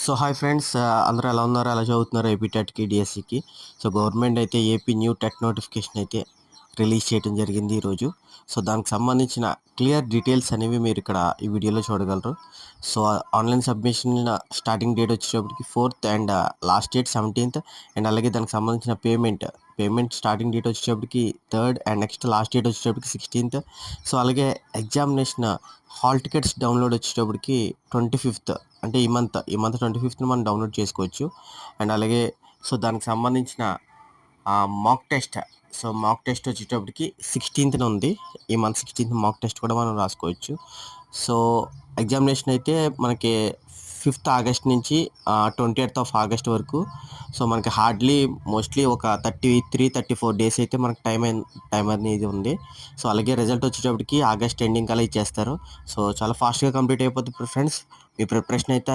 So hi friends, అందరూ ఎలా ఉన్నారు, ఎలా చదువుతున్నారు ఏపీ టెట్కి డిఎస్సికి. సో గవర్నమెంట్ అయితే ఏపీ న్యూ టెట్ నోటిఫికేషన్ అయితే రిలీజ్ చేయడం జరిగింది ఈరోజు. సో దానికి సంబంధించిన క్లియర్ డీటెయిల్స్ అనేవి మీరు ఇక్కడ ఈ వీడియోలో చూడగలరు. So online submission starting date వచ్చేటప్పటికి 4th and last date 17th. And అలాగే దానికి సంబంధించిన పేమెంట్ స్టార్టింగ్ డేట్ వచ్చేటప్పటికి 3rd and next last date వచ్చేటప్పటికి 16th. సో అలాగే ఎగ్జామినేషన్ హాల్ టికెట్స్ డౌన్లోడ్ వచ్చేటప్పటికి 25th, అంటే ఈ మంత్ 25th మనం డౌన్లోడ్ చేసుకోవచ్చు. అండ్ అలాగే సో దానికి సంబంధించిన మాక్ టెస్ట్ వచ్చేటప్పటికి 16th ఉంది. ఈ మంత్ 16th మాక్ టెస్ట్ కూడా మనం రాసుకోవచ్చు. సో ఎగ్జామినేషన్ అయితే మనకి 5th ఆగస్ట్ నుంచి 28th ఆగస్ట్ వరకు. సో మనకి మోస్ట్లీ ఒక 33-34 డేస్ అయితే మనకి టైం అనేది ఉంది. సో అలాగే రిజల్ట్ వచ్చేటప్పటికి ఆగస్ట్ ఎండింగ్ కల్లా ఇచ్చేస్తారు. సో చాలా ఫాస్ట్గా కంప్లీట్ అయిపోతుంది ఫ్రెండ్స్. మీ ప్రిపరేషన్ అయితే